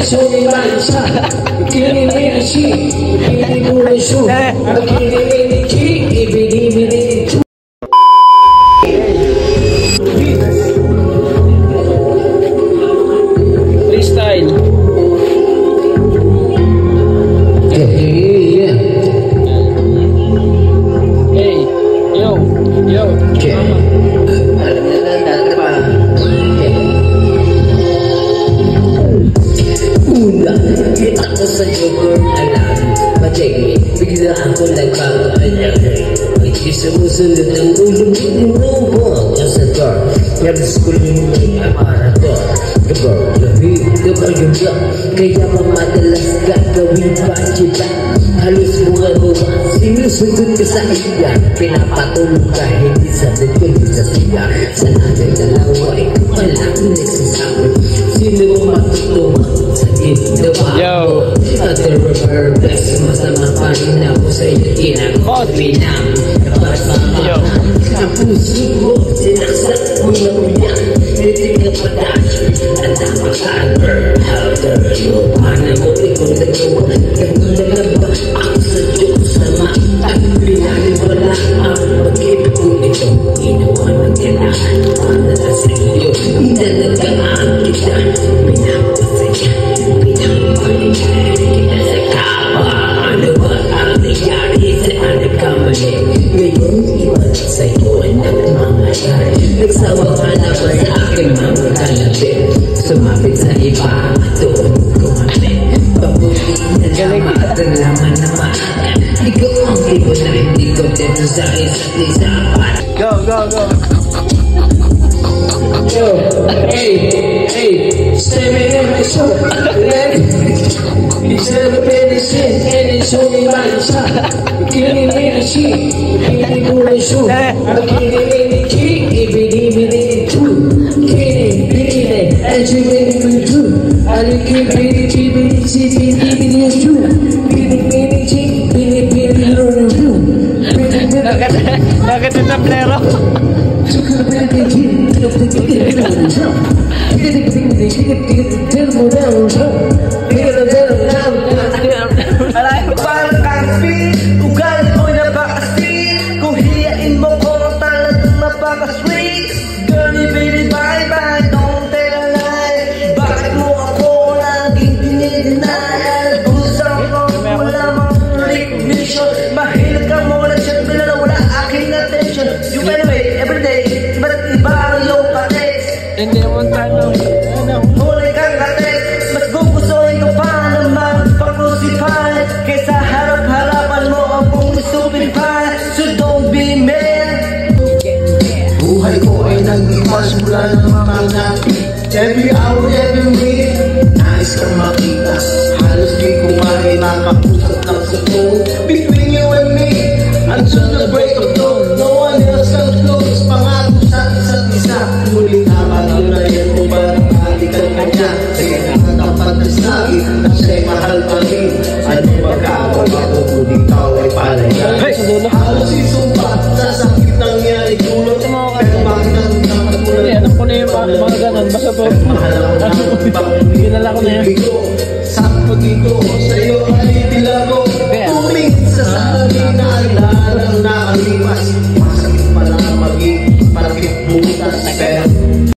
손이 많자 비키니 시 비키니 보내쇼 비키니 키 비키니 freestyle. Hey, yo, okay. Una, kita ko sa'yo kung alam Mategi, bigla ako nagpapanyag Hindi sumusunod ng ulo mo sa door Nabis ko yung aparator Gabar, lahit, gabar yung block Kaya mamadalas gagawin pa kita Halos mga bawa, sinusunod ka sa iya Pinapatulog ka, hindi sabi ko, hindi sa siya Sa natin dalawa, ikaw walang nagsasabi Sino matutuma sa ginawa ko At the river bless masama pa rin ako sa'yo Tinakot pinang napapamahan Sa puso ko, sinaksak mo na uyan Hindi ka padash at napaka-under After you, paano mo ikaw nagawa Ganun na lang ba ako sa Diyos sama At pinaniwala ang pag-ibig ko nito Ginawa ng kailangan para na sa iyo Inalagaan kita Pinapasaya Pinapalihan kita sa kama Ano ba ang nangyari sa nagkamali Ngayon iba sa'yo ay nagmamahal Nagsawa ka na ba sa aking mga kalapit Sumapit sa iba doon kumapit Pabuti na naman at naman naman Ikaw ang iba na hindi kontento sa isa't isa Go Yo, hey, stepping in my soul It's never been the same and it's only my shot Bikini in the sheet, bikini boneshoe Bikini in the key, bikini in the two Bikini, and you made me too I like it, bikini, bikini, two Bikini, Bakit ito plero? Parang kasi, ugali ko'y napakasi Kung hiyain mo ko, talagang napakasweet Girlie, baby, bye-bye, don't tell a lie Bakit mo ako laging dinideny Usang ko, wala mang recognition Mahilig ka mo na siya, bila na wala aking attention You anyway, everyday, iba't iba ang iyong ka-text Hindi mo tanong Huli kang ka-text, mas gugustuhin ko pa naman pag-crucify Kaysa harap-harapan mo akong stupid-fine So don't be mad Buhay ko ay nag-iwas mula ng mga natin Every hour, every minute Nais kang makita Halos di ko makapusap ng sagot Between you and me Until the break of dawn No one else comes close Pangako sa isa't isa Muling napatulayan mo ba Nakalikan ka niya Sige na tapat na sa'kin Na siya'y mahal pa rin Ano ba ka Bago kung ikaw ay palayan Halos isumpa Sa sakit nangyari Tulog Pero bakit ang dapat mo na alam ko na yung mga ganon basta po ginala ko na yan Sa pag-ito Sa'yo ay tilago